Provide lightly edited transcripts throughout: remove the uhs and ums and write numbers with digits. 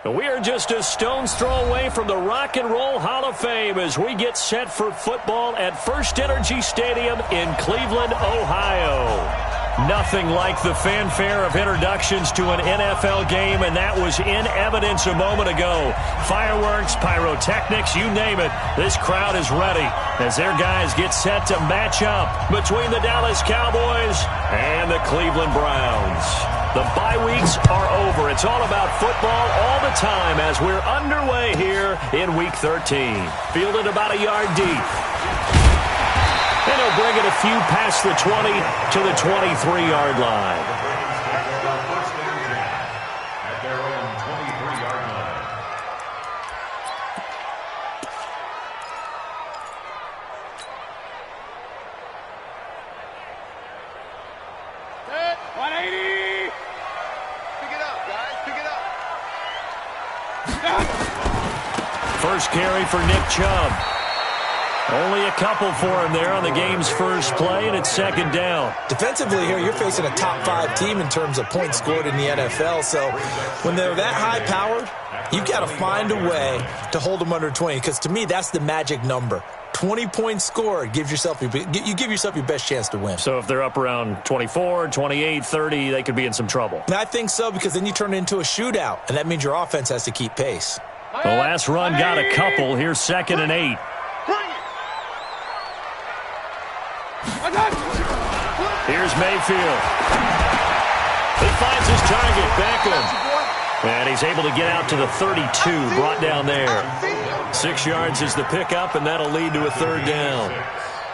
We are just a stone's throw away from the Rock and Roll Hall of Fame as we get set for football at First Energy Stadium in Cleveland, Ohio. Nothing like the fanfare of introductions to an NFL game, and that was in evidence a moment ago. Fireworks, pyrotechnics, you name it. This crowd is ready as their guys get set to match up between the Dallas Cowboys and the Cleveland Browns. The bye weeks are over. It's all about football all the time as we're underway here in Week 13. Fielded about a yard deep. And he'll bring it a few past the 20 to the 23-yard line. At their own 23-yard line. Set, 180. Pick it up, guys. Pick it up. First carry for Nick Chubb. Only a couple for him there on the game's first play, and it's second down. Defensively here, you're facing a top-5 team in terms of points scored in the NFL. So when they're that high-powered, you've got to find a way to hold them under 20, because to me, that's the magic number. 20 points scored gives yourself you give yourself your best chance to win. So if they're up around 24, 28, 30, they could be in some trouble. And I think so, because then you turn it into a shootout, and that means your offense has to keep pace. The last run got a couple. Here's 2nd and 8. Here's Mayfield. He finds his target, Beckham. And he's able to get out to the 32, brought down there. 6 yards is the pickup, and that'll lead to a third down.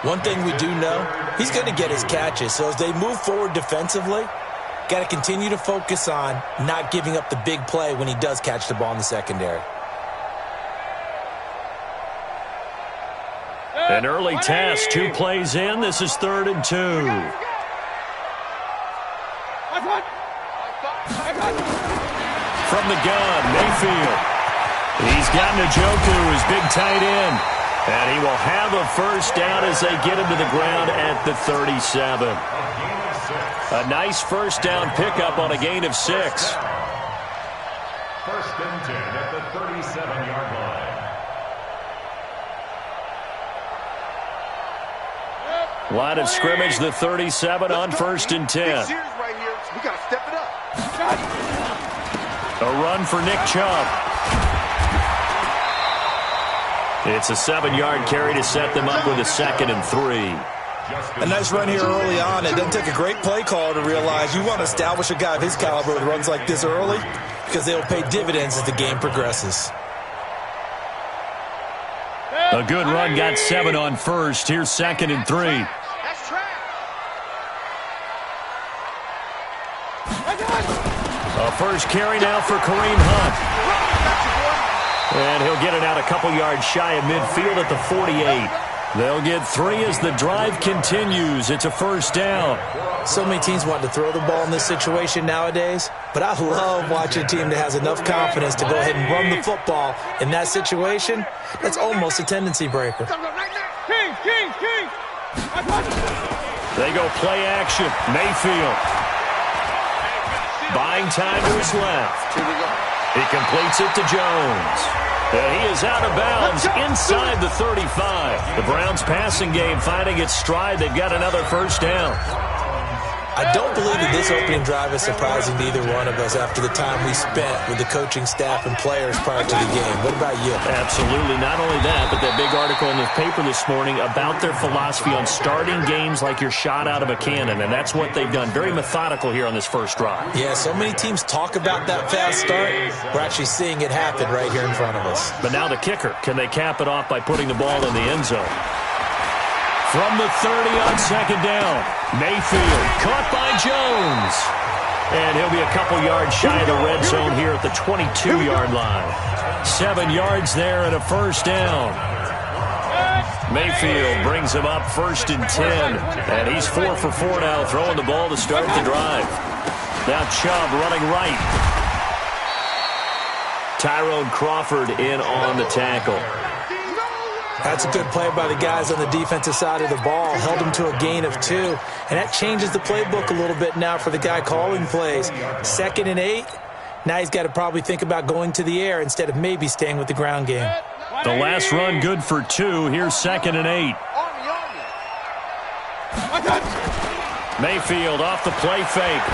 One thing we do know, he's going to get his catches. So as they move forward defensively, got to continue to focus on not giving up the big play when he does catch the ball in the secondary. An early test, 2 plays in. This is 3rd and 2. From the gun, Mayfield. He's got Njoku, his big tight end. And he will have a first down as they get him to the ground at the 37. A nice first down pickup on a gain of 6. 1st and 10 at the 37-yard line. Line of scrimmage, the 37 on 1st and 10. Right here. We got to step it up. A run for Nick Chubb. It's a 7-yard carry to set them up with a 2nd and 3. A nice run here early on. It doesn't take a great play call to realize you want to establish a guy of his caliber that runs like this early, because they'll pay dividends as the game progresses. A good run, got 7 on 1st. Here's 2nd and 3. A first carry now for Kareem Hunt. And he'll get it out a couple yards shy of midfield at the 48. They'll get 3 as the drive continues. It's a first down. So many teams want to throw the ball in this situation nowadays, but I love watching a team that has enough confidence to go ahead and run the football in that situation. That's almost a tendency breaker. They go play action. Mayfield. Buying time to his left. He completes it to Jones. And he is out of bounds inside the 35. The Browns passing game finding its stride. They've got another first down. I don't believe that this opening drive is surprising to either one of us after the time we spent with the coaching staff and players prior to the game. What about you? Absolutely. Not only that, but that big article in the paper this morning about their philosophy on starting games like you're shot out of a cannon, and that's what they've done. Very methodical here on this first drive. Yeah, so many teams talk about that fast start. We're actually seeing it happen right here in front of us. But now the kicker. Can they cap it off by putting the ball in the end zone? From the 30 on 2nd down, Mayfield caught by Jones. And he'll be a couple yards shy of the red zone here at the 22-yard line. 7 yards there and a first down. Mayfield brings him up 1st and 10. And he's 4 for 4 now, throwing the ball to start the drive. Now Chubb running right. Tyrone Crawford in on the tackle. That's a good play by the guys on the defensive side of the ball. Held them to a gain of 2. And that changes the playbook a little bit now for the guy calling plays. 2nd and 8. Now he's got to probably think about going to the air instead of maybe staying with the ground game. The last run good for 2. Here's 2nd and 8. Mayfield off the play fake.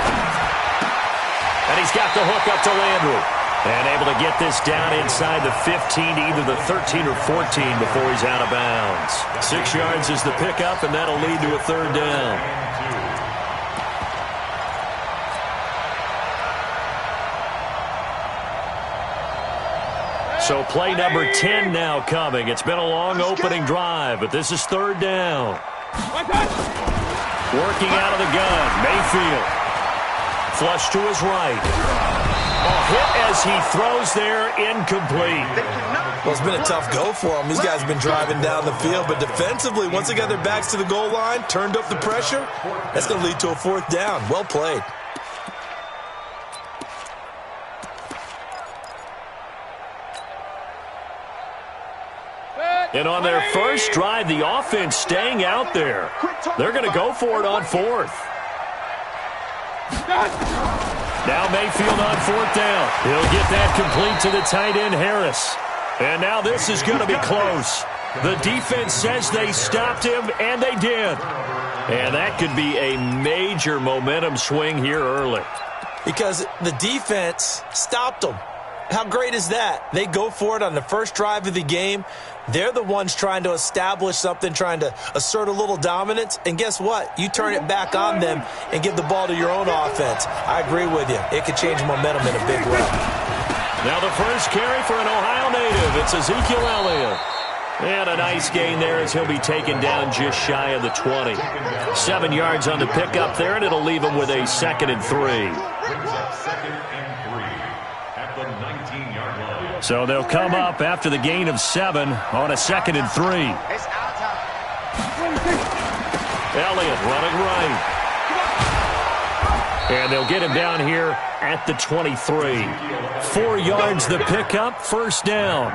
And he's got the hook up to Landry. And able to get this down inside the 15 to either the 13 or 14 before he's out of bounds. 6 yards is the pickup, and that'll lead to a 3rd down. So play number 10 now coming. It's been a long opening drive, but this is 3rd down. Working out of the gun, Mayfield. Flush to his right. A hit as he throws there, incomplete. Well, it's been a tough go for him. These guys have been driving down the field, but defensively, once they got their backs to the goal line, turned up the pressure, that's going to lead to a 4th down. Well played. And on their first drive, the offense staying out there. They're going to go for it on 4th. Now Mayfield on 4th down. He'll get that complete to the tight end, Harris. And now this is going to be close. The defense says they stopped him, and they did. And that could be a major momentum swing here early. Because the defense stopped them. How great is that? They go for it on the first drive of the game. They're the ones trying to establish something, trying to assert a little dominance. And guess what? You turn it back on them and give the ball to your own offense. I agree with you. It could change momentum in a big way. Now the first carry for an Ohio native. It's Ezekiel Elliott. And a nice gain there as he'll be taken down just shy of the 20. 7 yards on the pickup there, and it'll leave him with a 2nd and 3. So they'll come up after the gain of 7 on a 2nd and 3. Elliott running right. And they'll get him down here at the 23. 4 yards the pickup, 1st down.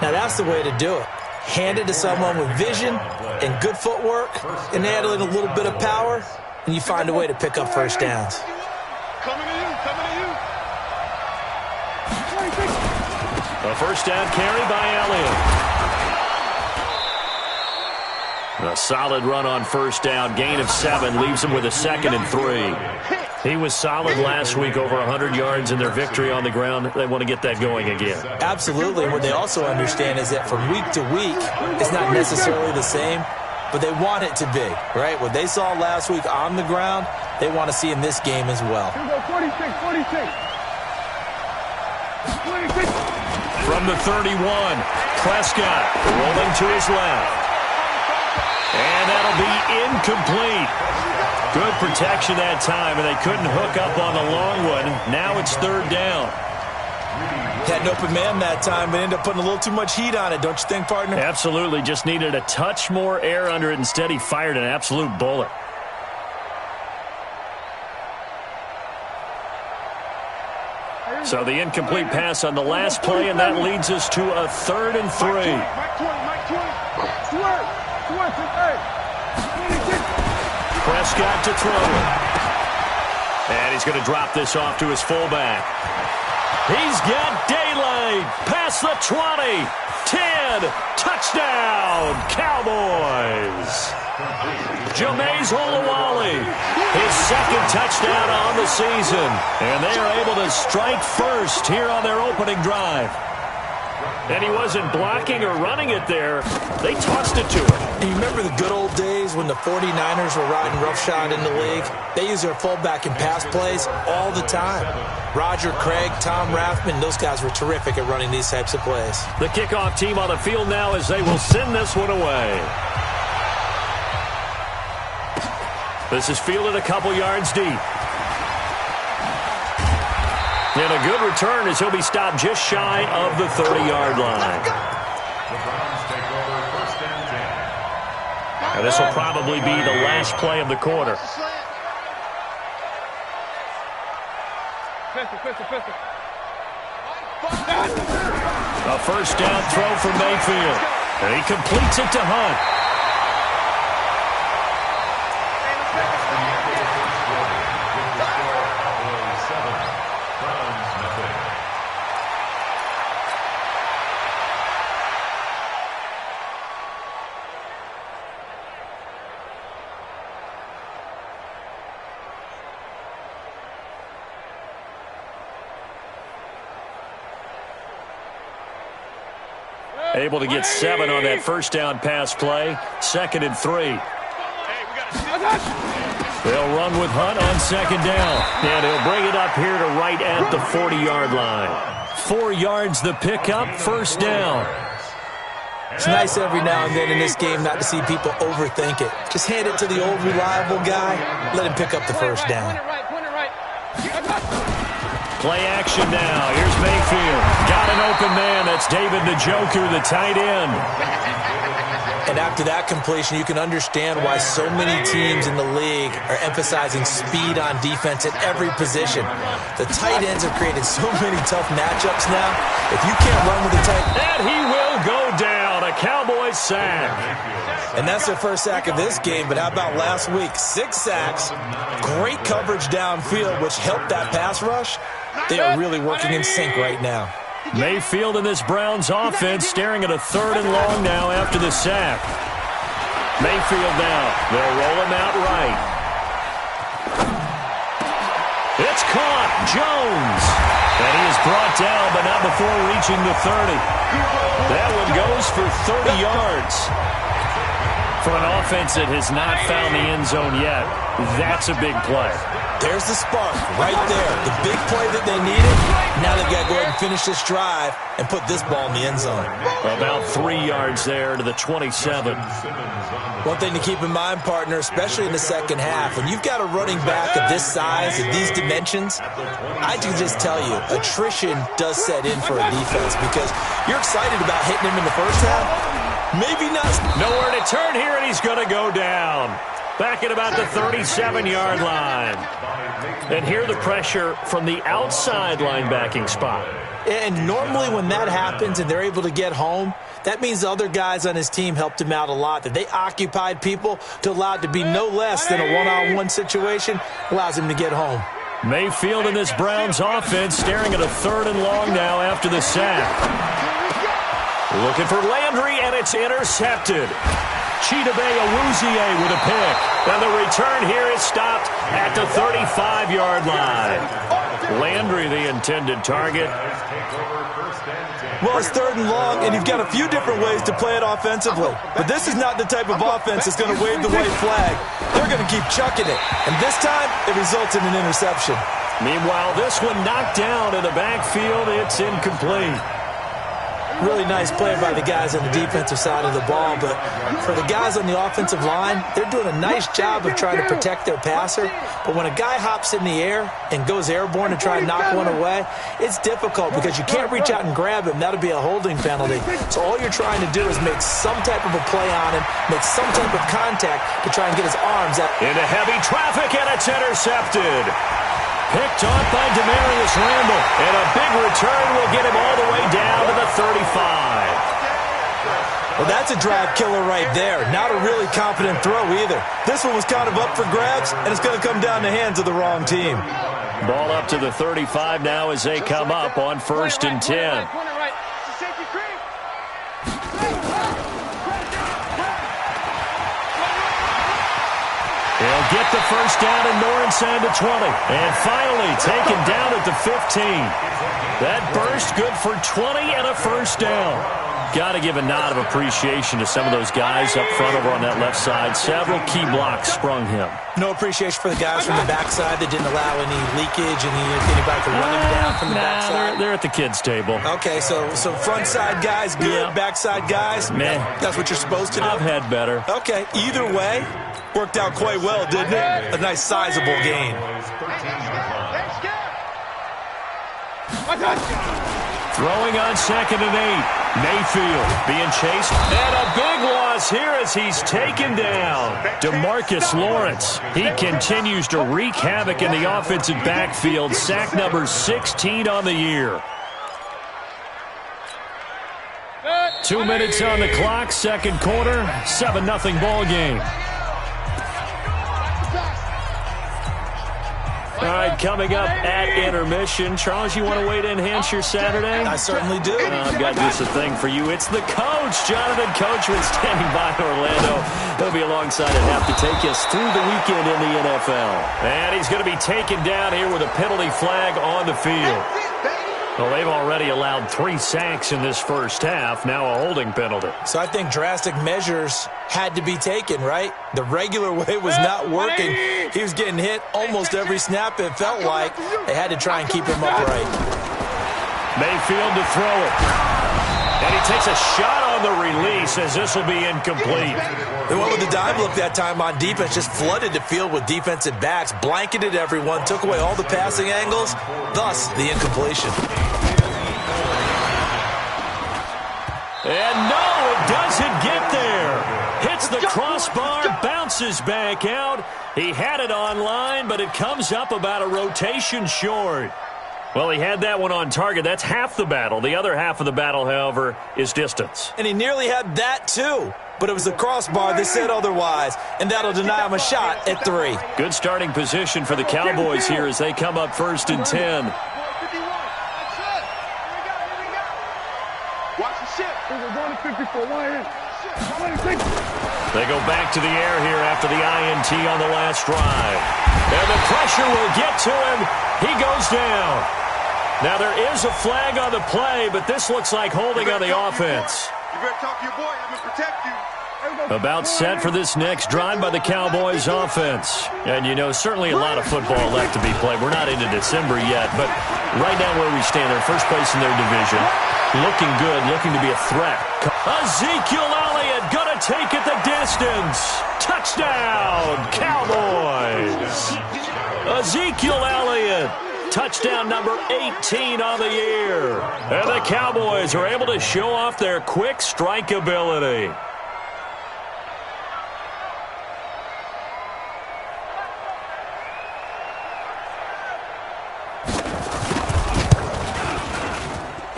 Now that's the way to do it. Hand it to someone with vision and good footwork and add in a little bit of power, and you find a way to pick up 1st downs. A 1st down carry by Elliott. A solid run on 1st down. Gain of 7 leaves him with a 2nd and 3. He was solid last week, over 100 yards in their victory on the ground. They want to get that going again. Absolutely. What they also understand is that from week to week, it's not necessarily the same, but they want it to be, right? What they saw last week on the ground, they want to see in this game as well. 46. From the 31, Prescott rolling to his left. And that'll be incomplete. Good protection that time, and they couldn't hook up on the long one. Now it's 3rd down. Had an open man that time, but ended up putting a little too much heat on it, don't you think, partner? Absolutely. Just needed a touch more air under it. Instead, he fired an absolute bullet. So the incomplete pass on the last play, and that leads us to a 3rd and 3. Prescott to throw it. And he's going to drop this off to his fullback. He's got daylight past the 20. 10. Touchdown, Cowboys. Jameis Olawale, his 2nd touchdown on the season. And they are able to strike first here on their opening drive. And he wasn't blocking or running it there. They tossed it to him. And you remember the good old days when the 49ers were riding roughshod in the league? They use their fullback in pass plays all the time. Roger Craig, Tom Rathman, those guys were terrific at running these types of plays. The kickoff team on the field now as they will send this one away. This is fielded a couple yards deep. And a good return as he'll be stopped just shy of the 30-yard line. And this will probably be the last play of the quarter. A 1st down throw for Mayfield. And he completes it to Hunt. Able to get 7 on that first down pass play. 2nd and 3. They'll run with Hunt on 2nd down. And he'll bring it up here to right at the 40-yard line. 4 yards the pickup, 1st down. It's nice every now and then in this game not to see people overthink it. Just hand it to the old reliable guy. Let him pick up the 1st down. Play action now. Here's Mayfield. Got an open man. That's David Njoku, the tight end. And after that completion, you can understand why so many teams in the league are emphasizing speed on defense at every position. The tight ends have created so many tough matchups now. If you can't run with the tight... And he will go down. A Cowboys sack. And that's their first sack of this game, but how about last week? 6 sacks, great coverage downfield, which helped that pass rush. They are really working in sync right now. Mayfield in this Browns offense staring at a 3rd and long now after the sack. Mayfield now. They'll roll him out right. It's caught. Jones. And he is brought down, but not before reaching the 30. That one goes for 30 yards. For an offense that has not found the end zone yet, that's a big play. There's the spark right there. The big play that they needed. Now they've got to go ahead and finish this drive and put this ball in the end zone. About 3 yards there to the 27. One thing to keep in mind, partner, especially in the second half, when you've got a running back of this size, of these dimensions, I can just tell you, attrition does set in for a defense because you're excited about hitting him in the first half. Maybe not. Nowhere to turn here, and he's going to go down. Back at about the 37-yard line. And here the pressure from the outside linebacking spot. And normally when that happens and they're able to get home, that means the other guys on his team helped him out a lot. That they occupied people to allow it to be no less than a one-on-one situation allows him to get home. Mayfield in this Browns offense staring at a 3rd and long now after the sack. Looking for Landry, and it's intercepted. Chidobe Awuzie with a pick. And the return here is stopped at the 35-yard line. Landry, the intended target. Well, it's 3rd and long, and you've got a few different ways to play it offensively. But this is not the type of offense that's going to wave the white flag. They're going to keep chucking it. And this time, it results in an interception. Meanwhile, this one knocked down in the backfield. It's incomplete. Really nice play by the guys on the defensive side of the ball, but for the guys on the offensive line, they're doing a nice job of trying to protect their passer. But when a guy hops in the air and goes airborne to try and knock one away, it's difficult because you can't reach out and grab him. That'll be a holding penalty. So all you're trying to do is make some type of a play on him, make some type of contact to try and get his arms out. Into heavy traffic, and it's intercepted. Picked off by Demarius Randall, and a big return will get him all the way down to the 35. Well, that's a drive killer right there. Not a really confident throw either. This one was kind of up for grabs, and it's going to come down the hands of the wrong team. Ball up to the 35 now as they come up on 1st and 10. He'll get the 1st down and more inside the 20. And finally taken down at the 15. That burst good for 20 and a 1st down. Got to give a nod of appreciation to some of those guys up front over on that left side. Several key blocks sprung him. No appreciation for the guys from the backside that didn't allow any leakage, anybody to run him down from the backside. They're at the kids' table. Okay, so front side guys good, yeah. Backside guys, meh. That's what you're supposed to do. I've had better. Okay, either way, worked out quite well, didn't it? A nice sizable gain. Throwing on 2nd and 8. Mayfield being chased. And a big loss here as he's taken down. DeMarcus Lawrence. He continues to wreak havoc in the offensive backfield. Sack number 16 on the year. 2 minutes on the clock, 2nd quarter, 7-0 ball game. All right, coming up at intermission. Charles, you want to wait to enhance your Saturday? I certainly do. I've got just a thing for you. It's the coach, Jonathan Coachman, standing by in Orlando. He'll be alongside and have to take us through the weekend in the NFL. And he's going to be taken down here with a penalty flag on the field. Well, they've already allowed 3 sacks in this first half. Now a holding penalty. So I think drastic measures had to be taken, right? The regular way was not working. He was getting hit almost every snap, it felt like. They had to try and keep him upright. Mayfield to throw it. And he takes a shot on the release as this will be incomplete. They went with the dime look that time on defense, just flooded the field with defensive backs, blanketed everyone, took away all the passing angles, thus the incompletion. And no, it doesn't get there. Hits the crossbar, bounces back out. He had it online, but it comes up about a rotation short. Well, he had that one on target. That's half the battle. The other half of the battle, however, is distance. And he nearly had that, too. But it was the crossbar that said otherwise, and that'll deny him a shot at 3. Good starting position for the Cowboys here as they come up 1st and 10. Watch the shit. We're going to 54. They go back to the air here after the INT on the last drive. And the pressure will get to him. He goes down. Now, there is a flag on the play, but this looks like holding on the offense. You better talk to your boy. I'm going to protect you. About set for this next drive by the Cowboys offense. And, you know, certainly a lot of football left to be played. We're not into December yet, but right now where we stand, they're first place in their division. Looking good, looking to be a threat. Ezekiel Elliott going to take it the distance. Touchdown, Cowboys. Ezekiel Elliott. Touchdown number 18 on the year. And the Cowboys are able to show off their quick strike ability.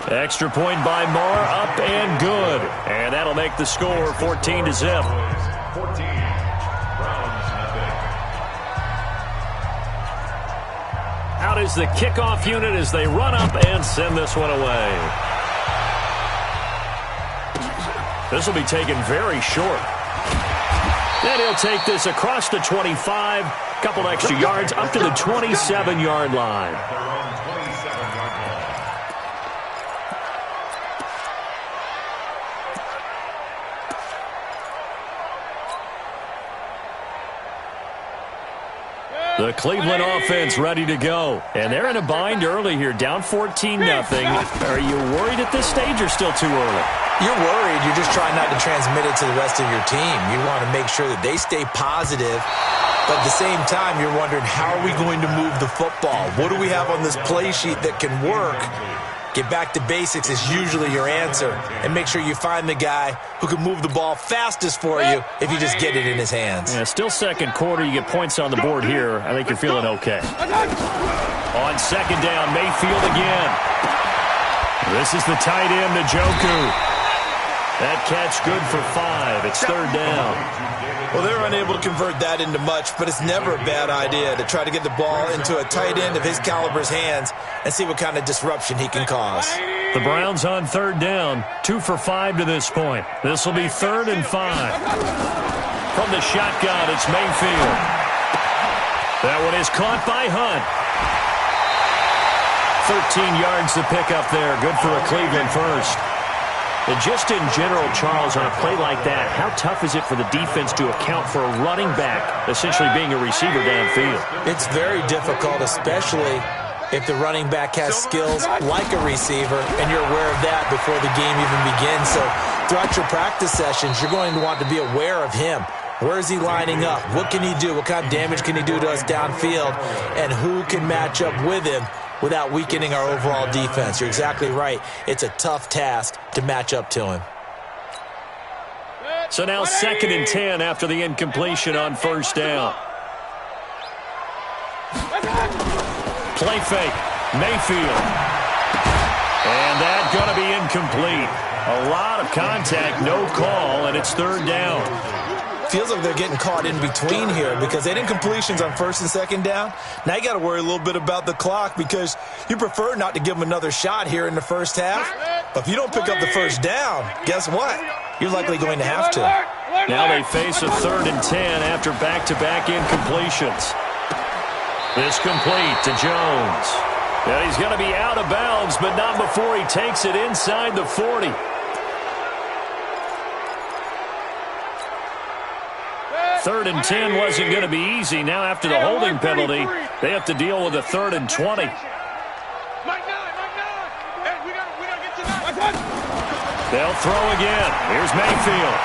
Extra point by Marr, up and good. And that'll make the score 14-0. 14. Out is the kickoff unit as they run up and send this one away. This will be taken very short. Then he'll take this across the 25, couple extra yards up to the 27-yard line. The Cleveland offense ready to go. And they're in a bind early here, down 14-0. Are you worried at this stage or still too early? You're worried. You're just trying not to transmit it to the rest of your team. You want to make sure that they stay positive. But at the same time, you're wondering, how are we going to move the football? What do we have on this play sheet that can work? Get back to basics is usually your answer. And make sure you find the guy who can move the ball fastest for you if you just get it in his hands. Yeah, still second quarter. You get points on the board here. I think you're feeling okay. On second down, Mayfield again. This is the tight end, Njoku. That catch good for 5. It's 3rd down. Well, they're unable to convert that into much, but it's never a bad idea to try to get the ball into a tight end of his caliber's hands and see what kind of disruption he can cause. The Browns on 3rd down, 2 for 5 to this point. This will be 3rd and 5. From the shotgun, it's Mayfield. That one is caught by Hunt. 13 yards to pick up there. Good for a Cleveland first. And just in general, Charles, on a play like that, how tough is it for the defense to account for a running back essentially being a receiver downfield? It's very difficult, especially if the running back has skills like a receiver, and you're aware of that before the game even begins. So throughout your practice sessions, you're going to want to be aware of him. Where is he lining up? What can he do? What kind of damage can he do to us downfield? And who can match up with him without weakening our overall defense? You're exactly right. It's a tough task to match up to him. So now 2nd and 10 after the incompletion on 1st down. Play fake. Mayfield. And that's going to be incomplete. A lot of contact, no call, and it's 3rd down. Feels like they're getting caught in between here because they did incompletions on 1st and 2nd down. Now you got to worry a little bit about the clock because you prefer not to give them another shot here in the first half. But if you don't pick up the 1st down, guess what? You're likely going to have to. Now they face a 3rd and 10 after back-to-back incompletions. This complete to Jones. And he's going to be out of bounds, but not before he takes it inside the 40. Third and 10 wasn't going to be easy. Now after the holding penalty, they have to deal with a 3rd and 20. They'll throw again. Here's Mayfield.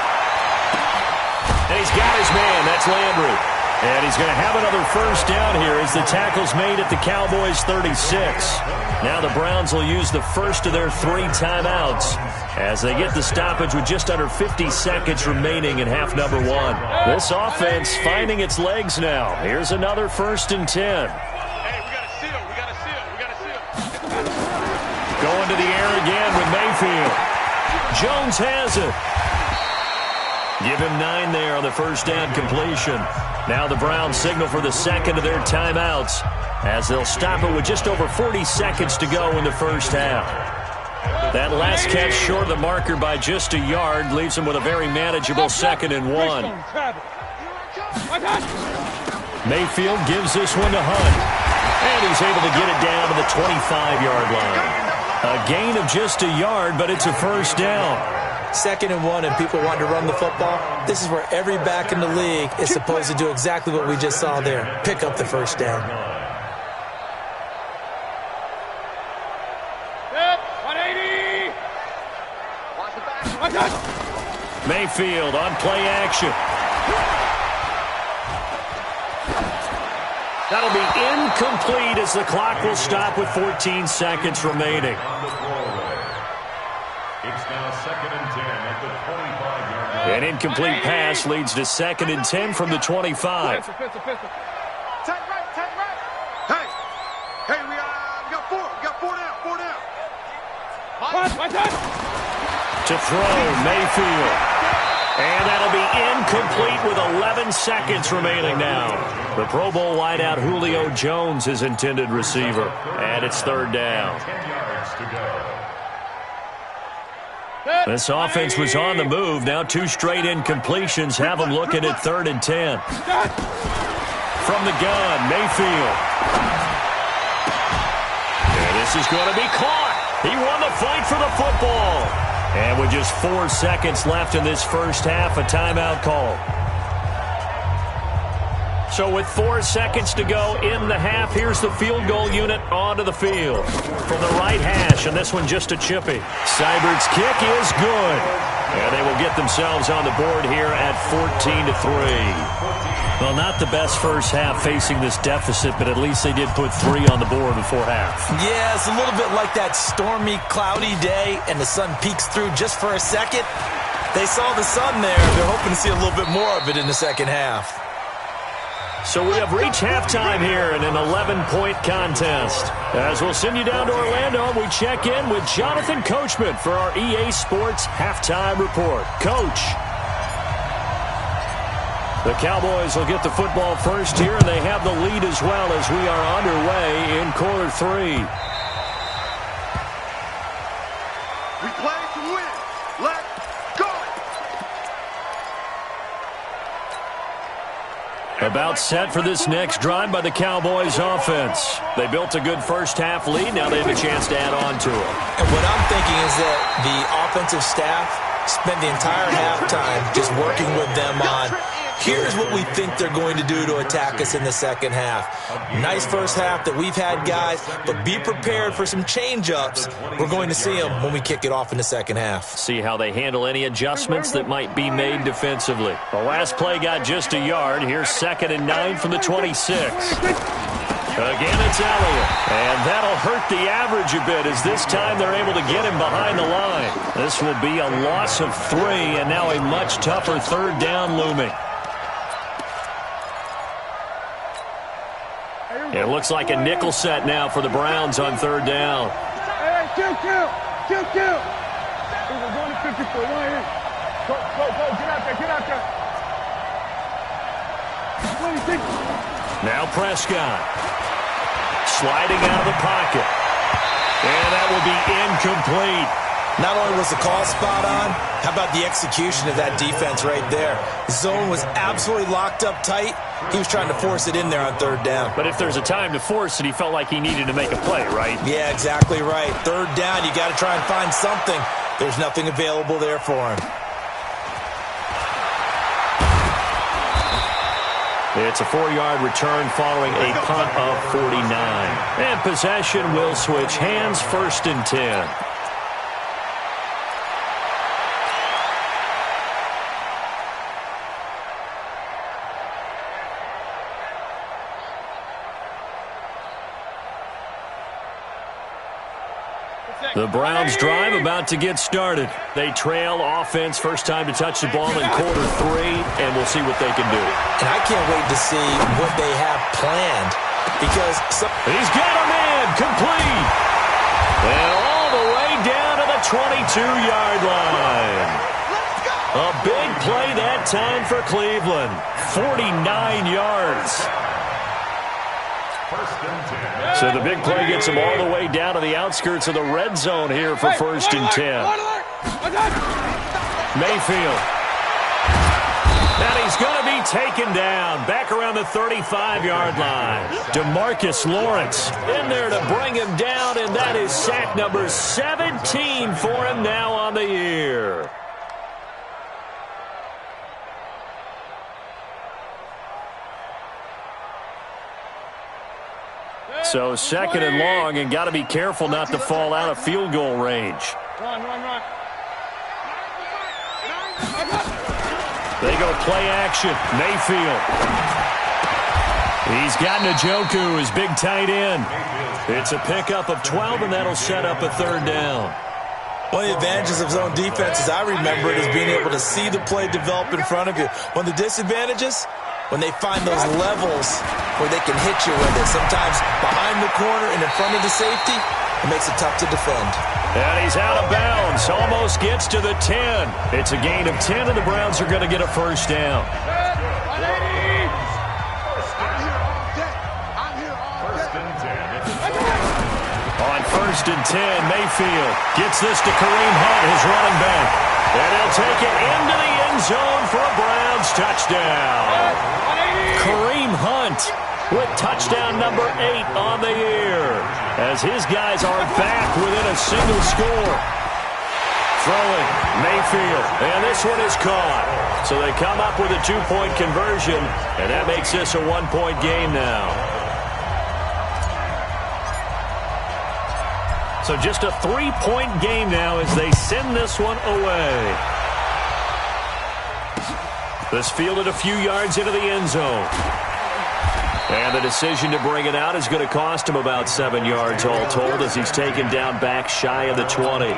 And he's got his man. That's Landry. And he's going to have another first down here as the tackle's made at the Cowboys' 36. Now the Browns will use the first of their 3 timeouts as they get the stoppage with just under 50 seconds remaining in half number 1. This offense finding its legs now. Here's another 1st and 10. Hey, we got to seal. We got to seal. We got to seal. Going to the air again with Mayfield. Jones has it. Give him 9 there on the first down completion. Now the Browns signal for the second of their timeouts as they'll stop it with just over 40 seconds to go in the first half. That last catch short of the marker by just a yard leaves them with a very manageable 2nd and 1. Mayfield gives this one to Hunt. And he's able to get it down to the 25-yard line. A gain of just a yard, but it's a first down. 2nd and 1 and people want to run the football. This is where every back in the league is supposed to do exactly what we just saw there. Pick up the first down. Mayfield on play action. That'll be incomplete as the clock will stop with 14 seconds remaining. It's now 2nd and 10 at the 25-yard line. An incomplete pass leads to 2nd and 10 from the 25. Tight right. Hey, we got 4. We got 4 down. 4 down. To throw, Mayfield. And that'll be incomplete with 11 seconds remaining now. The Pro Bowl wideout Julio Jones is intended receiver. And it's 3rd down. 10 yards to go. This offense was on the move. Now 2 straight incompletions have them looking at 3rd and 10. From the gun, Mayfield. And this is going to be caught. He won the fight for the football. And with just 4 seconds left in this first half, a timeout call. So with 4 seconds to go in the half, here's the field goal unit onto the field. From the right hash, and this one just a chippy. Seibert's kick is good. And they will get themselves on the board here at 14-3. Well, not the best first half facing this deficit, but at least they did put 3 on the board before half. Yeah, it's a little bit like that stormy, cloudy day, and the sun peeks through just for a second. They saw the sun there. They're hoping to see a little bit more of it in the second half. So we have reached halftime here in an 11-point contest. As we'll send you down to Orlando, we check in with Jonathan Coachman for our EA Sports Halftime Report. Coach. The Cowboys will get the football first here, and they have the lead as well as we are underway in quarter 3. We play to win. Let's go. About set for this next drive by the Cowboys offense. They built a good first half lead. Now they have a chance to add on to it. And what I'm thinking is that the offensive staff spent the entire halftime just working with them on, here's what we think they're going to do to attack us in the second half. Nice first half that we've had, guys, but be prepared for some change-ups. We're going to see them when we kick it off in the second half. See how they handle any adjustments that might be made defensively. The last play got just a yard. Here's 2nd and 9 from the 26. Again, it's Elliott. And that'll hurt the average a bit as this time they're able to get him behind the line. This will be a loss of 3 and now a much tougher 3rd down looming. It looks like a nickel set now for the Browns on 3rd down. Hey, kill. We're going to 54. One in. Go. Get out there. 26. Now Prescott. Sliding out of the pocket. And that will be incomplete. Not only was the call spot on, how about the execution of that defense right there? The zone was absolutely locked up tight. He was trying to force it in there on third down. But if there's a time to force it, he felt like he needed to make a play, right? Yeah, exactly right. Third down, you got to try and find something. There's nothing available there for him. It's a 4-yard return following a punt of 49. And possession will switch hands, 1st and 10. The Browns drive about to get started. They trail offense, first time to touch the ball in quarter 3, and we'll see what they can do. And I can't wait to see what they have planned because he's got him in, complete. And all the way down to the 22-yard line. A big play that time for Cleveland. 49 yards. So the big play gets him all the way down to the outskirts of the red zone here for 1st and 10. Mayfield. And he's going to be taken down back around the 35-yard line. DeMarcus Lawrence in there to bring him down, and that is sack number 17 for him now on the year. So 2nd and long, and got to be careful not to fall out of field goal range. Run. They go play action. Mayfield. He's got Njoku, his big tight end. It's a pickup of 12, and that'll set up a 3rd down. One of the advantages of zone defense, as I remember it, is being able to see the play develop in front of you. One of the disadvantages, when they find those levels where they can hit you with it, sometimes behind the corner and in front of the safety, it makes it tough to defend. And he's out of bounds, almost gets to the 10. It's a gain of 10, and the Browns are going to get a 1st down. On 1st and 10, Mayfield gets this to Kareem Hunt, his running back. And he'll take it into the end zone for a Browns touchdown. Kareem Hunt with touchdown number 8 on the year, as his guys are back within a single score. Throwing, Mayfield, and this one is caught. So they come up with a 2-point conversion, and that makes this a 1-point game now. So just a 3-point game now as they send this one away. This fielded a few yards into the end zone. And the decision to bring it out is going to cost him about 7 yards all told, as he's taken down back shy of the 20.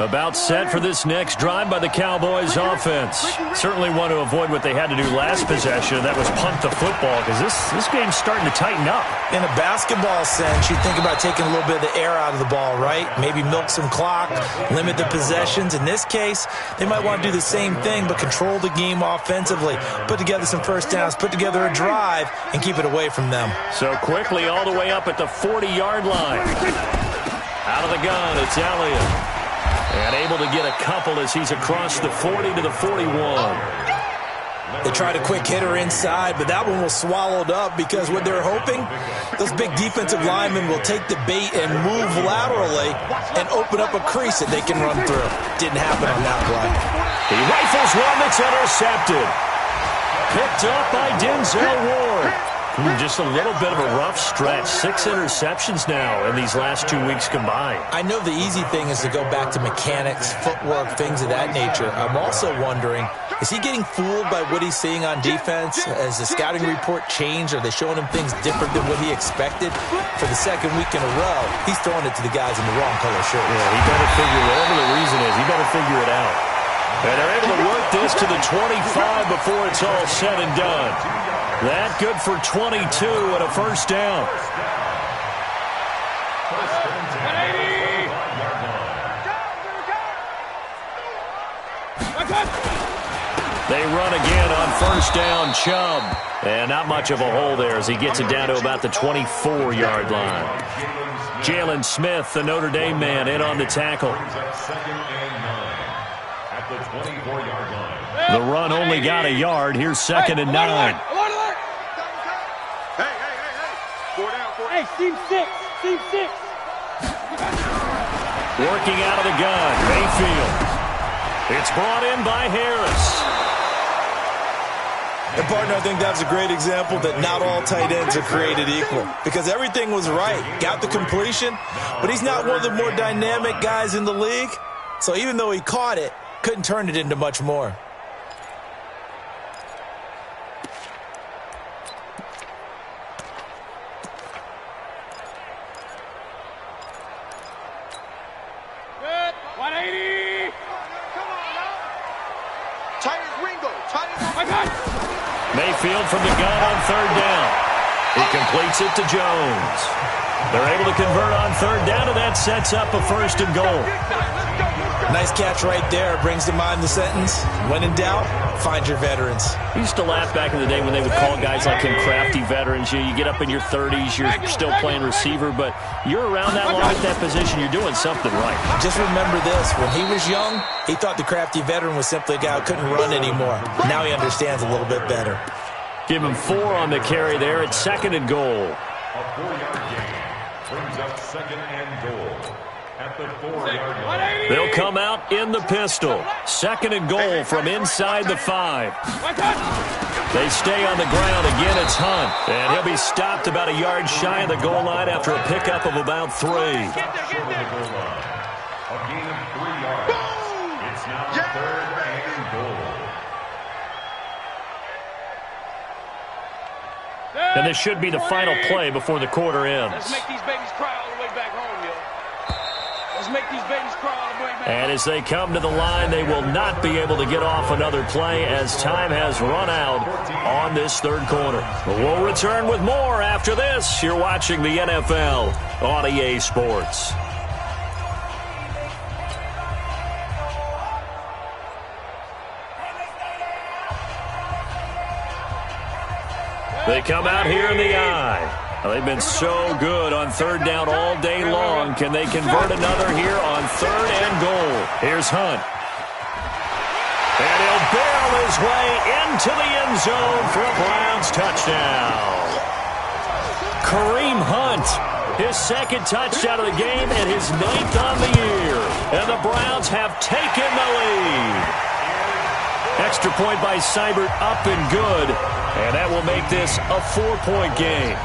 About set for this next drive by the Cowboys offense. Certainly want to avoid what they had to do last possession, that was punt the football, because this game's starting to tighten up. In a basketball sense, you think about taking a little bit of the air out of the ball, right? Maybe milk some clock, limit the possessions. In this case, they might want to do the same thing, but control the game offensively. Put together some first downs, put together a drive, and keep it away from them. So quickly all the way up at the 40-yard line. Out of the gun, it's Elliott. And able to get a couple as he's across the 40 to the 41. They tried a quick hitter inside, but that one was swallowed up because what they're hoping, those big defensive linemen will take the bait and move laterally and open up a crease that they can run through. Didn't happen on that play. He rifles one that's intercepted. Picked up by Denzel Ward. Just a little bit of a rough stretch. 6 interceptions now in these last 2 weeks combined. I know the easy thing is to go back to mechanics, footwork, things of that nature. I'm also wondering, is he getting fooled by what he's seeing on defense? Has the scouting report changed? Are they showing him things different than what he expected? For the second week in a row, he's throwing it to the guys in the wrong color shirts. Yeah, he better figure, whatever the reason is, he better figure it out. And they're able to work this to the 25 before it's all said and done. That good for 22 and a first down. They run again on first down, Chubb. And not much of a hole there as he gets it down to about the 24-yard line. Jalen Smith, the Notre Dame man, in on the tackle. The run only got a yard. Here's 2nd and 9. Hey, team 6. Team 6. Working out of the gun, Mayfield. It's brought in by Harris. And, partner, I think that's a great example that not all tight ends are created equal because everything was right. Got the completion, but he's not one of the more dynamic guys in the league. So even though he caught it, couldn't turn it into much more. Good. 180. My God. Mayfield from the gun on 3rd down. He completes it to Jones. They're able to convert on 3rd down, and that sets up a 1st and goal. Nice catch right there. Brings to mind the sentence, when in doubt, find your veterans. I used to laugh back in the day when they would call guys like him crafty veterans. You get up in your 30s, you're still playing receiver, but you're around that long at that position, you're doing something right. Just remember this. When he was young, he thought the crafty veteran was simply a guy who couldn't run anymore. Now he understands a little bit better. Give him 4 on the carry there at 2nd and goal. A 4-yard gain brings up 2nd and goal at the 4-yard line. They'll come out in the pistol. 2nd and goal from inside the 5. They stay on the ground. Again, it's Hunt. And he'll be stopped about a yard shy of the goal line after a pickup of about 3. Short of the goal line. A gain of 3 yards. It's now 3rd and goal. And this should be the final play before the quarter ends. Let's make these babies cry all the way back home, yo. Let's make these babies cry all the way back home. And as they come to the line, they will not be able to get off another play as time has run out on this 3rd quarter. We'll return with more after this. You're watching the NFL on EA Sports. They come out here in the eye. They've been so good on 3rd down all day long. Can they convert another here on 3rd and goal? Here's Hunt. And he'll barrel his way into the end zone for a Browns touchdown. Kareem Hunt, his 2nd touchdown of the game and his 9th on the year. And the Browns have taken the lead. Extra point by Seibert, up and good. And that will make this a 4-point game.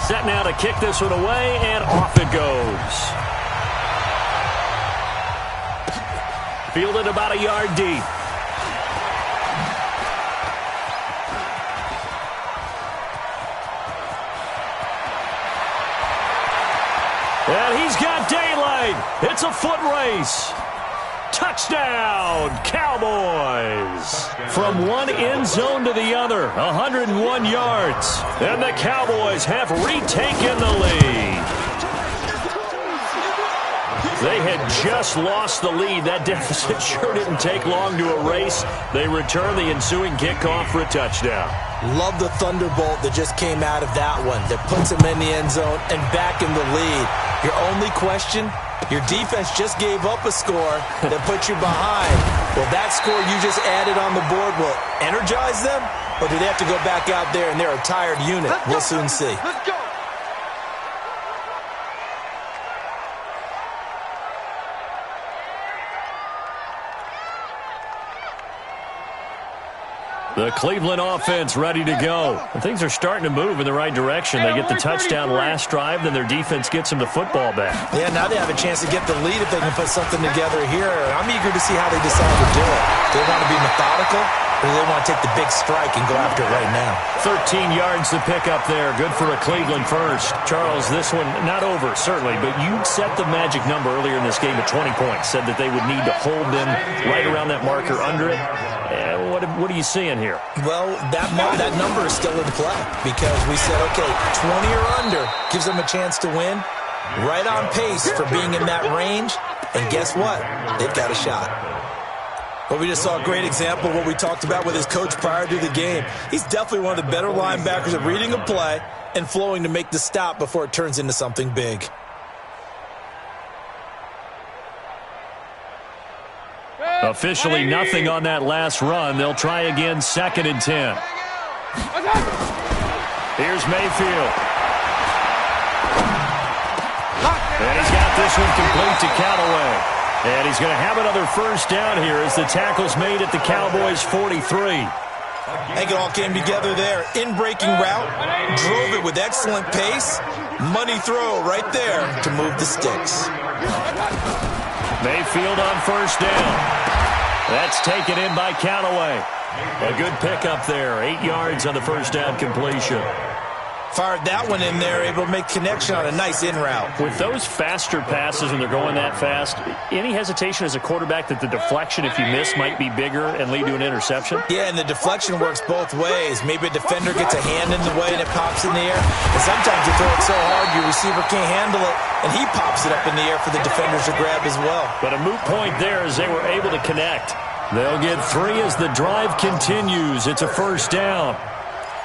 Set now to kick this one away, and off it goes. Fielded about a yard deep. And he's got daylight. It's a foot race. Touchdown, Cowboys. From one end zone to the other, 101 yards. And the Cowboys have retaken the lead. They had just lost the lead. That deficit sure didn't take long to erase. They return the ensuing kickoff for a touchdown. Love the thunderbolt that just came out of that one that puts him in the end zone and back in the lead. Your only question, your defense just gave up a score that put you behind. Will that score you just added on the board will energize them? Or do they have to go back out there and they're a tired unit? We'll soon see. Let's go. The Cleveland offense ready to go. And things are starting to move in the right direction. They get the touchdown last drive, then their defense gets them the football back. Yeah, now they have a chance to get the lead if they can put something together here. I'm eager to see how they decide to do it. Do they want to be methodical, or do they want to take the big strike and go after it right now? 13 yards to pick up there. Good for a Cleveland first. Charles, this one not over, certainly, but you set the magic number earlier in this game at 20 points. Said that they would need to hold them right around that marker under it. What are you seeing here? Well, that number is still in play because we said, okay, 20 or under gives them a chance to win. Right on pace for being in that range. And guess what? They've got a shot. Well, we just saw a great example of what we talked about with his coach prior to the game. He's definitely one of the better linebackers at reading a play and flowing to make the stop before it turns into something big. Officially nothing on that last run. They'll try again, 2nd and 10. Here's Mayfield. And he's got this one complete to Callaway. And he's going to have another first down here as the tackle's made at the Cowboys' 43. I think it all came together there. In-breaking route, drove it with excellent pace. Money throw right there to move the sticks. Mayfield on first down. That's taken in by Callaway. A good pickup there. 8 yards on the first down completion. Fired that one in there, able to make connection on a nice in route. With those faster passes when they're going that fast, any hesitation as a quarterback that the deflection, if you miss, might be bigger and lead to an interception? Yeah, and the deflection works both ways. Maybe a defender gets a hand in the way and it pops in the air. And sometimes you throw it so hard your receiver can't handle it, and he pops it up in the air for the defenders to grab as well. But a moot point there as they were able to connect. They'll get 3 as the drive continues. It's a first down.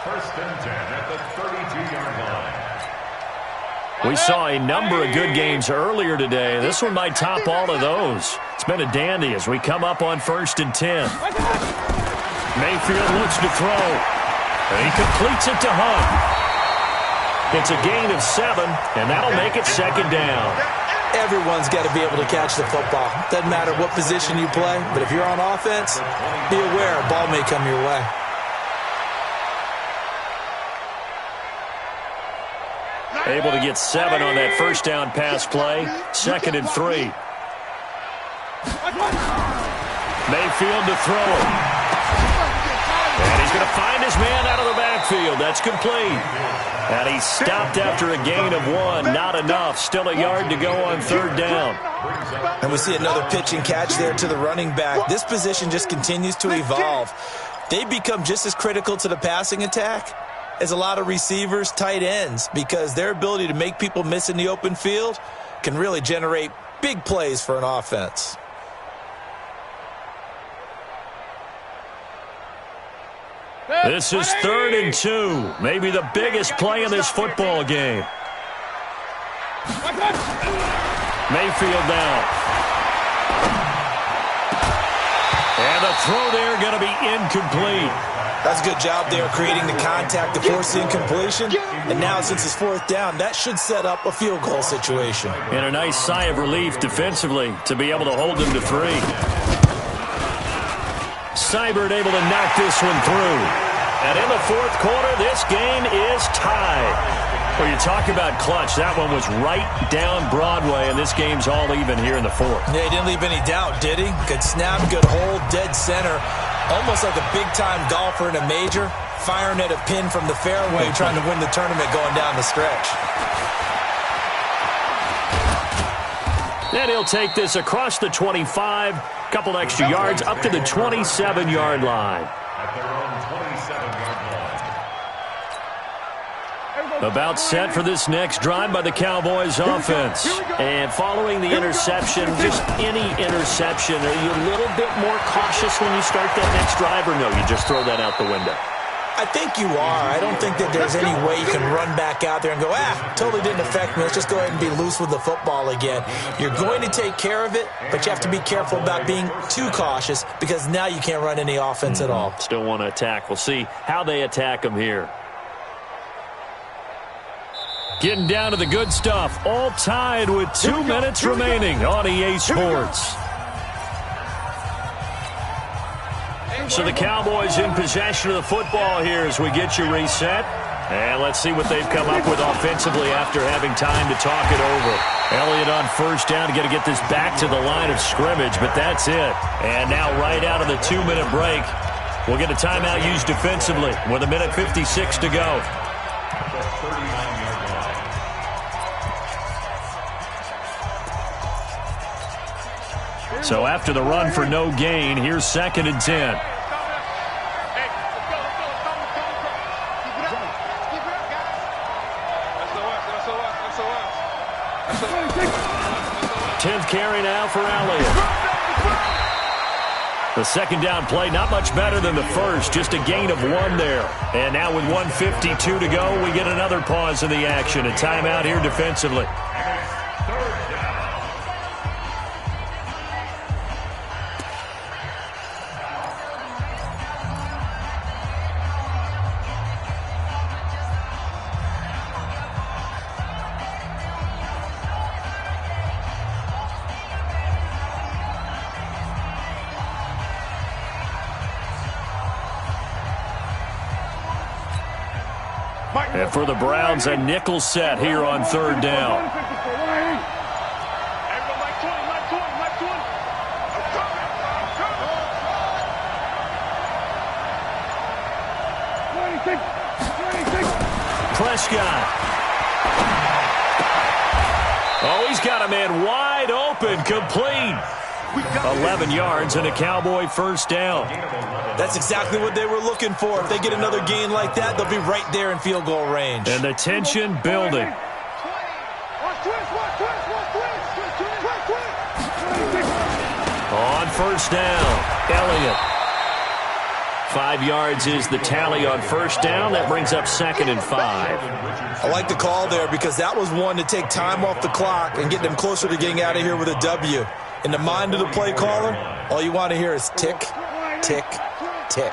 1st and 10 at the 32-yard line. We saw a number of good games earlier today. This one might top all of those. It's been a dandy as we come up on 1st and 10. Mayfield looks to throw. And he completes it to Hunt. It's a gain of 7, and that'll make it 2nd down. Everyone's got to be able to catch the football. Doesn't matter what position you play, but if you're on offense, be aware a ball may come your way. Able to get 7 on that first down pass play. 2nd and 3. Mayfield to throw it. And he's going to find his man out of the backfield. That's complete. And he stopped after a gain of 1. Not enough. Still a yard to go on 3rd down. And we see another pitch and catch there to the running back. This position just continues to evolve. They become just as critical to the passing attack as a lot of receivers, tight ends, because their ability to make people miss in the open field can really generate big plays for an offense. This is 3rd and 2. Maybe the biggest play in this football game. Mayfield down. And the throw there going to be incomplete. That's a good job there creating the contact to force the incompletion. And now since it's 4th down, that should set up a field goal situation. And a nice sigh of relief defensively to be able to hold them to 3. Seibert able to knock this one through. And in the 4th quarter, this game is tied. Well, you talk about clutch. That one was right down Broadway, and this game's all even here in the 4th. Yeah, he didn't leave any doubt, did he? Good snap, good hold, dead center. Almost like a big-time golfer in a major, firing at a pin from the fairway, trying to win the tournament going down the stretch. Then he'll take this across the 25, couple extra yards, up to the 27-yard line. At their own 27-yard line. About set for this next drive by the Cowboys offense. And following the interception, just any interception, are you a little bit more cautious when you start that next drive, or no, you just throw that out the window? I think you are. I don't think that there's any way you can run back out there and go, totally didn't affect me. Let's just go ahead and be loose with the football again. You're going to take care of it, but you have to be careful about being too cautious because now you can't run any offense at all. Still want to attack. We'll see how they attack them here. Getting down to the good stuff. All tied with 2 minutes remaining on EA Sports. So the Cowboys in possession of the football here as we get you reset. And let's see what they've come up with offensively after having time to talk it over. Elliott on first down to get this back to the line of scrimmage, but that's it. And now right out of the 2-minute break, we'll get a timeout used defensively with 1:56 to go. So after the run for no gain, here's 2nd and 10. Tenth carry now for Elliott. The second down play, not much better than the first, just a gain of 1 there. And now with 1:52 to go, we get another pause in the action. A timeout here defensively. And for the Browns, a nickel set here on third down. Prescott. Oh, he's got a man wide open, complete. 11 yards and a Cowboy first down. That's exactly what they were looking for. If they get another gain like that, they'll be right there in field goal range. And the tension building. On first down, Elliott. 5 yards is the tally on first down. That brings up 2nd and 5. I like the call there because that was one to take time off the clock and get them closer to getting out of here with a W. In the mind of the play caller, all you want to hear is tick, tick, tick.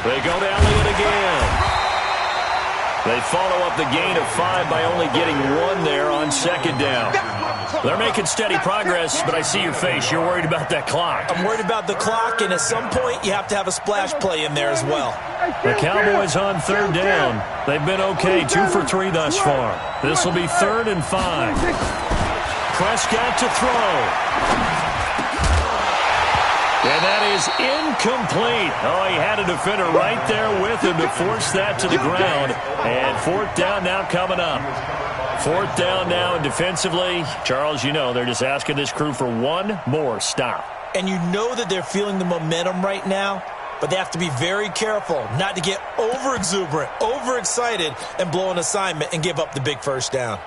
They go to Elliott again. They follow up the gain of 5 by only getting 1 there on second down. They're making steady progress, but I see your face. You're worried about that clock. I'm worried about the clock, and at some point, you have to have a splash play in there as well. The Cowboys on third down. They've been okay, 2 for 3 thus far. This will be 3rd and 5. Prescott to throw. And that is incomplete. Oh, he had a defender right there with him to force that to the ground. And 4th down now coming up. 4th down now, and defensively, Charles, you know, they're just asking this crew for 1 more stop. And you know that they're feeling the momentum right now, but they have to be very careful not to get over-exuberant, over-excited, and blow an assignment and give up the big first down.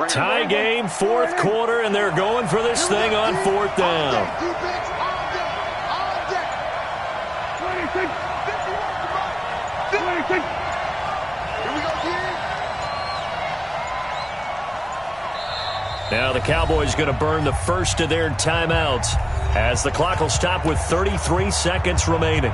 Tie game, 4th quarter, and they're going for this thing on 4th down. Now the Cowboys going to burn the first of their timeouts as the clock will stop with 33 seconds remaining.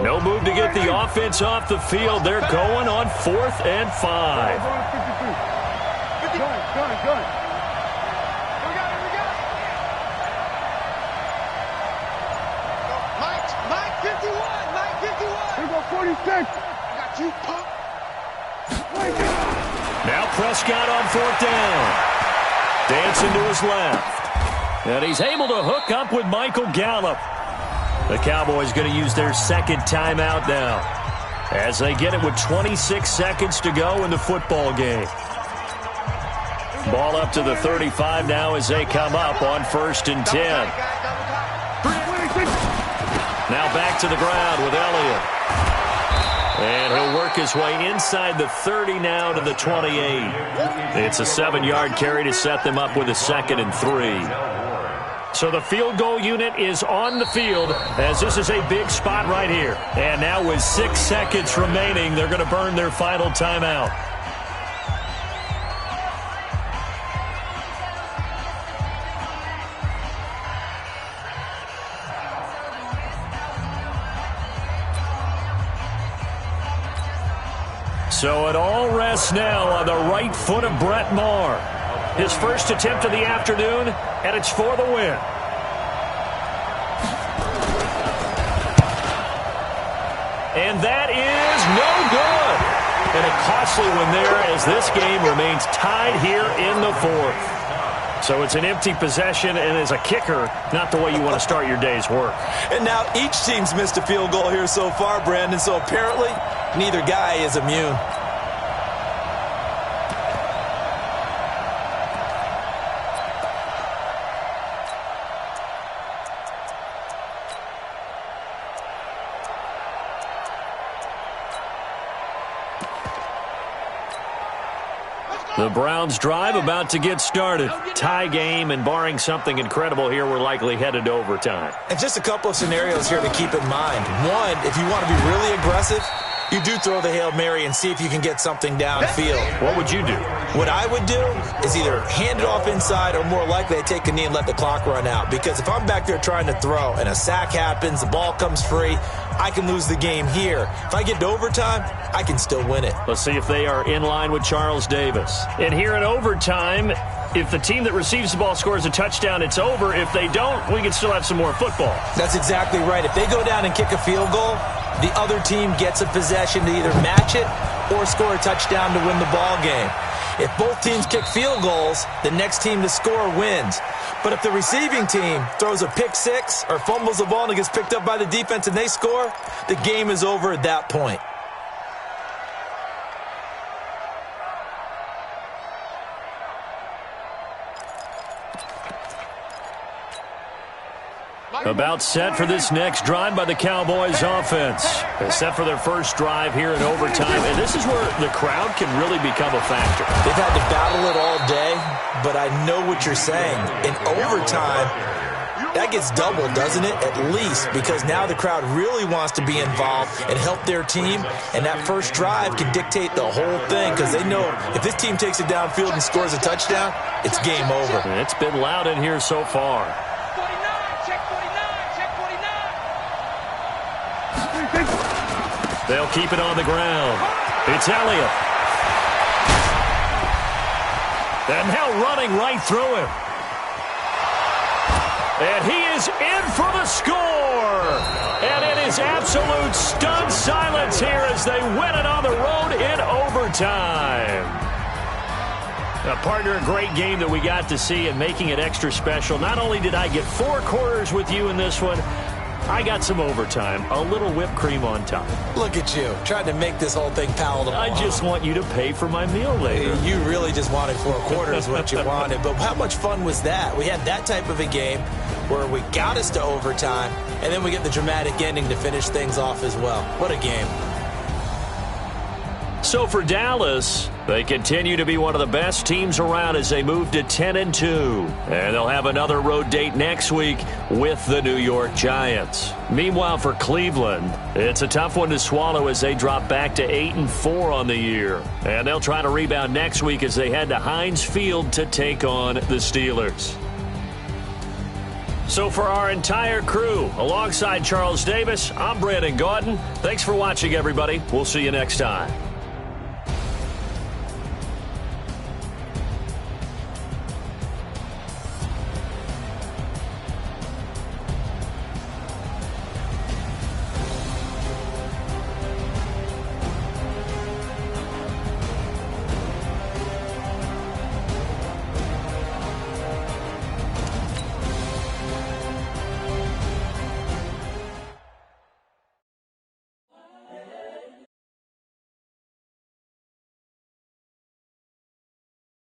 No move to get the offense off the field. They're going on 4th and 5. Mike 51. Here go 46. Got you, pump. Now Prescott on 4th down. Dancing to his left. And he's able to hook up with Michael Gallup. The Cowboys going to use their 2nd timeout now as they get it with 26 seconds to go in the football game. Ball up to the 35 now as they come up on 1st and 10. Now back to the ground with Elliott. And he'll work his way inside the 30 now to the 28. It's a 7-yard carry to set them up with a 2nd and 3. So the field goal unit is on the field as this is a big spot right here. And now with 6 seconds remaining, they're going to burn their final timeout. So it all rests now on the right foot of Brett Maher. His first attempt of the afternoon, and it's for the win. And that is no good. And a costly one there as this game remains tied here in the fourth. So it's an empty possession, and as a kicker, not the way you want to start your day's work. And now each team's missed a field goal here so far, Brandon, so apparently neither guy is immune. The Browns drive about to get started. Tie game, and barring something incredible here, we're likely headed to overtime. And just a couple of scenarios here to keep in mind. One, if you want to be really aggressive, you do throw the Hail Mary and see if you can get something downfield. What would you do? What I would do is either hand it off inside or more likely I take a knee and let the clock run out. Because if I'm back there trying to throw and a sack happens, the ball comes free, I can lose the game here. If I get to overtime, I can still win it. Let's see if they are in line with Charles Davis. And here in overtime, if the team that receives the ball scores a touchdown, it's over. If they don't, we can still have some more football. That's exactly right. If they go down and kick a field goal, the other team gets a possession to either match it or score a touchdown to win the ball game. If both teams kick field goals, the next team to score wins. But if the receiving team throws a pick six or fumbles the ball and it gets picked up by the defense and they score, the game is over at that point. About set for this next drive by the Cowboys offense. They're set for their first drive here in overtime, and this is where the crowd can really become a factor. They've had to battle it all day, but I know what you're saying. In overtime, that gets doubled, doesn't it? At least, because now the crowd really wants to be involved and help their team, and that first drive can dictate the whole thing because they know if this team takes it downfield and scores a touchdown, it's game over. And it's been loud in here so far. They'll keep it on the ground. It's Elliott. And now running right through him. And he is in for the score. And it is absolute stunned silence here as they win it on the road in overtime. Now, partner, a great game that we got to see and making it extra special. Not only did I get 4 quarters with you in this one, I got some overtime, a little whipped cream on top. Look at you, trying to make this whole thing palatable. I just want you to pay for my meal later. You really just wanted 4 quarters what you wanted. But how much fun was that? We had that type of a game where we got us to overtime, and then we get the dramatic ending to finish things off as well. What a game. So for Dallas, they continue to be one of the best teams around as they move to 10-2. And they'll have another road date next week with the New York Giants. Meanwhile, for Cleveland, it's a tough one to swallow as they drop back to 8-4 on the year. And they'll try to rebound next week as they head to Heinz Field to take on the Steelers. So for our entire crew, alongside Charles Davis, I'm Brandon Gaudin. Thanks for watching, everybody. We'll see you next time.